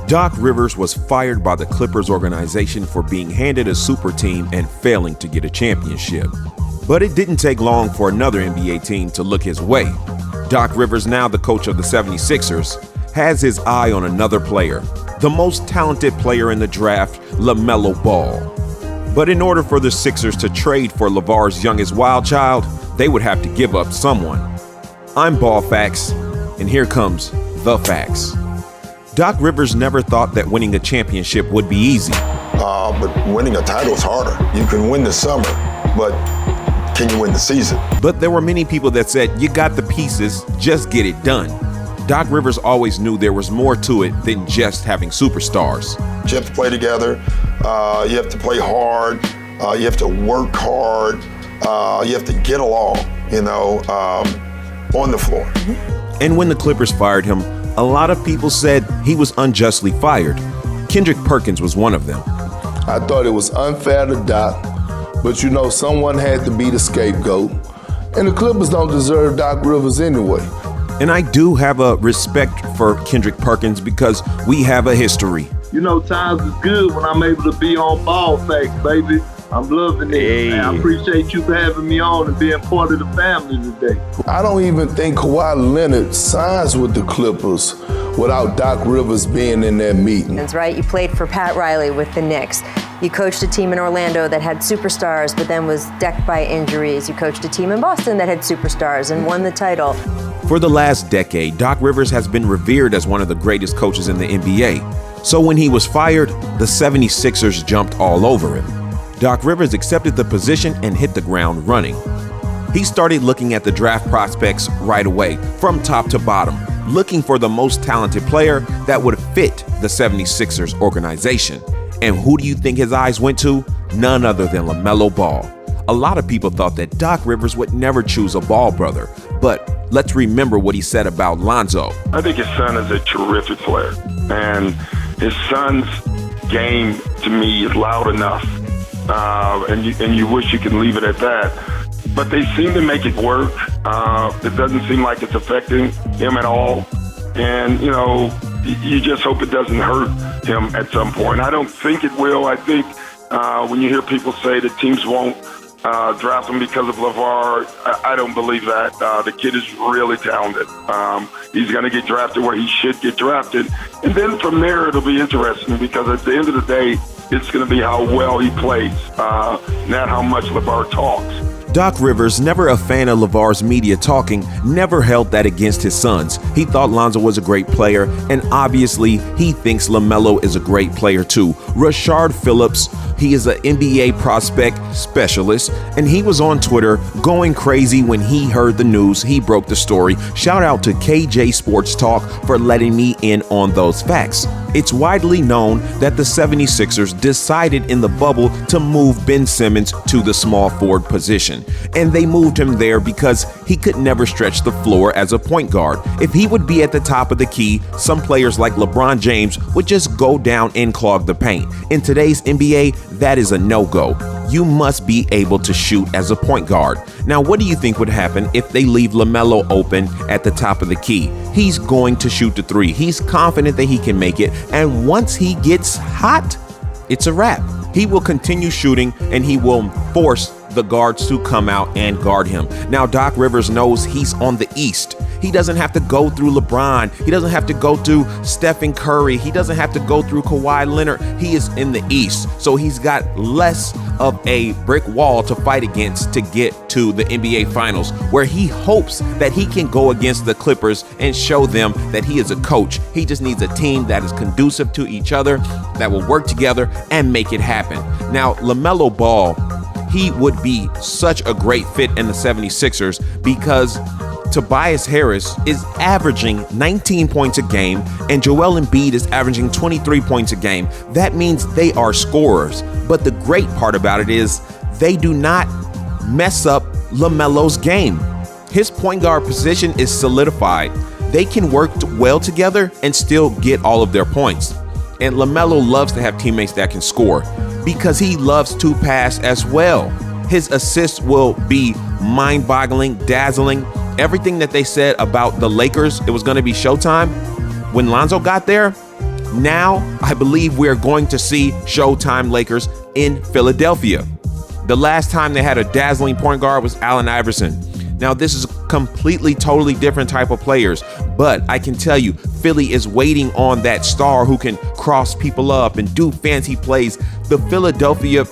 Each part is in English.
Doc Rivers was fired by the Clippers organization for being handed a super team and failing to get a championship. But it didn't take long for another NBA team to look his way. Doc Rivers, now the coach of the 76ers, has his eye on another player, the most talented player in the draft, LaMelo Ball. But in order for the Sixers to trade for LeVar's youngest wild child, they would have to give up someone. I'm Ball Facts, and here comes the facts. Doc Rivers never thought that winning a championship would be easy. But winning a title is harder. You can win the summer, but can you win the season? But there were many people that said, you got the pieces, just get it done. Doc Rivers always knew there was more to it than just having superstars. You have to play together, you have to play hard, you have to work hard, you have to get along, on the floor. And when the Clippers fired him, a lot of people said he was unjustly fired. Kendrick Perkins was one of them. I thought it was unfair to Doc, but someone had to be the scapegoat. And the Clippers don't deserve Doc Rivers anyway. And I do have a respect for Kendrick Perkins because we have a history. Times is good when I'm able to be on Ball Facts, baby. I'm loving it. Hey. Man, I appreciate you for having me on and being part of the family today. I don't even think Kawhi Leonard signs with the Clippers without Doc Rivers being in that meeting. That's right. You played for Pat Riley with the Knicks. You coached a team in Orlando that had superstars but then was decked by injuries. You coached a team in Boston that had superstars and won the title. For the last decade, Doc Rivers has been revered as one of the greatest coaches in the NBA. So when he was fired, the 76ers jumped all over him. Doc Rivers accepted the position and hit the ground running. He started looking at the draft prospects right away, from top to bottom, looking for the most talented player that would fit the 76ers organization. And who do you think his eyes went to? None other than LaMelo Ball. A lot of people thought that Doc Rivers would never choose a Ball brother, but let's remember what he said about Lonzo. I think his son is a terrific player, and his son's game to me is loud enough, and you wish you could leave it at that. But they seem to make it work. It doesn't seem like it's affecting him at all, and you just hope it doesn't hurt him at some point. I don't think it will. I think when you hear people say that teams won't draft him because of LeVar, I don't believe that. The kid is really talented. He's going to get drafted where he should get drafted. And then from there, it'll be interesting because at the end of the day, it's going to be how well he plays, not how much LeVar talks. Doc Rivers, never a fan of LeVar's media talking, never held that against his sons. He thought Lonzo was a great player, and obviously he thinks LaMelo is a great player too. Rashard Phillips, he is an NBA prospect specialist, and he was on Twitter going crazy when he heard the news. He broke the story. Shout out to KJ Sports Talk for letting me in on those facts. It's widely known that the 76ers decided in the bubble to move Ben Simmons to the small forward position. And they moved him there because he could never stretch the floor as a point guard. If he would be at the top of the key, some players like LeBron James would just go down and clog the paint. In today's NBA, that is a no-go. You must be able to shoot as a point guard. Now, what do you think would happen if they leave LaMelo open at the top of the key? He's going to shoot the three. He's confident that he can make it. And once he gets hot, it's a wrap. He will continue shooting and he will force the guards to come out and guard him. Now, Doc Rivers knows he's on the East. He doesn't have to go through LeBron. He doesn't have to go through Stephen Curry. He doesn't have to go through Kawhi Leonard. He is in the East. So he's got less of a brick wall to fight against to get to the NBA Finals, where he hopes that he can go against the Clippers and show them that he is a coach. He just needs a team that is conducive to each other, that will work together and make it happen. Now, LaMelo Ball, he would be such a great fit in the 76ers because Tobias Harris is averaging 19 points a game and Joel Embiid is averaging 23 points a game. That means they are scorers. But the great part about it is they do not mess up LaMelo's game. His point guard position is solidified. They can work well together and still get all of their points. And LaMelo loves to have teammates that can score because he loves to pass as well. His assists will be mind-boggling, dazzling. Everything that they said about the Lakers, it was going to be showtime. When Lonzo got there, Now, I believe we are going to see Showtime Lakers in Philadelphia. The last time they had a dazzling point guard was Allen Iverson. Now, this is completely, totally different type of players, but I can tell you, Philly is waiting on that star who can cross people up and do fancy plays. The Philadelphia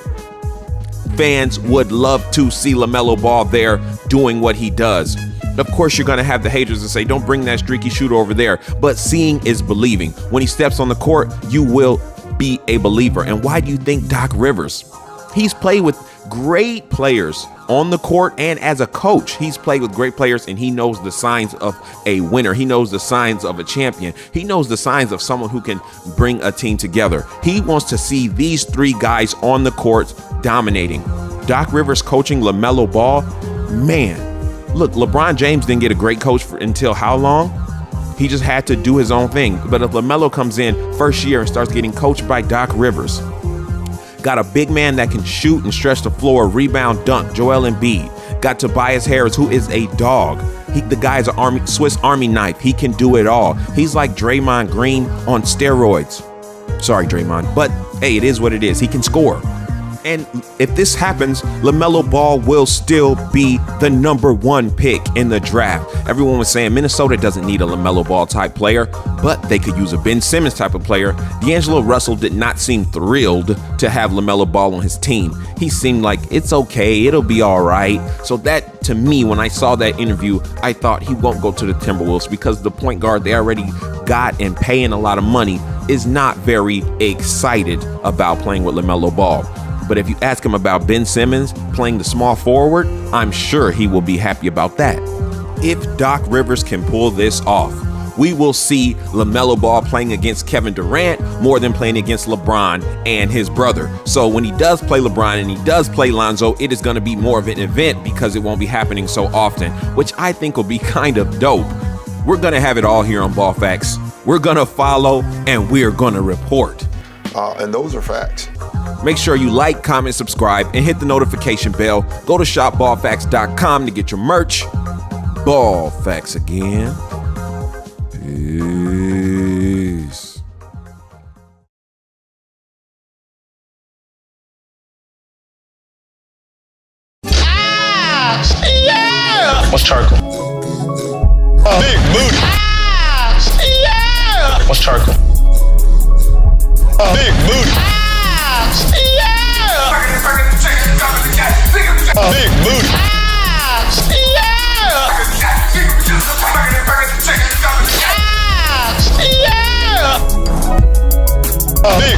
fans would love to see LaMelo Ball there doing what he does. Of course, you're going to have the haters that say, don't bring that streaky shooter over there. But seeing is believing. When he steps on the court, you will be a believer. And why do you think Doc Rivers? He's played with great players on the court, and as a coach, he's played with great players, and he knows the signs of a winner. He knows the signs of a champion. He knows the signs of someone who can bring a team together. He wants to see these three guys on the court dominating. Doc Rivers coaching LaMelo Ball, man, look, LeBron James didn't get a great coach until how long? He just had to do his own thing. But if LaMelo comes in first year and starts getting coached by Doc Rivers, got a big man that can shoot and stretch the floor, rebound, dunk, Joel Embiid. Got Tobias Harris, who is a dog. The guy's a Swiss Army knife. He can do it all. He's like Draymond Green on steroids. Sorry, Draymond, but hey, it is what it is. He can score. And if this happens, LaMelo Ball will still be the number one pick in the draft. Everyone was saying Minnesota doesn't need a LaMelo Ball type player, but they could use a Ben Simmons type of player. D'Angelo Russell did not seem thrilled to have LaMelo Ball on his team. He seemed like it's okay, it'll be all right. So that, to me, when I saw that interview, I thought he won't go to the Timberwolves because the point guard they already got and paying a lot of money is not very excited about playing with LaMelo Ball. But if you ask him about Ben Simmons playing the small forward, I'm sure he will be happy about that. If Doc Rivers can pull this off, we will see LaMelo Ball playing against Kevin Durant more than playing against LeBron and his brother. So when he does play LeBron and he does play Lonzo, it is going to be more of an event because it won't be happening so often, which I think will be kind of dope. We're going to have it all here on Ball Facts. We're going to follow and we're going to report. And those are facts. Make sure you like, comment, subscribe, and hit the notification bell. Go to shopballfacts.com to get your merch. Ball Facts again. Peace. Yeah! What's charcoal? Big booty. Yeah! What's charcoal? Big booty. Yeah! Big booty. Yeah! Yeah! Big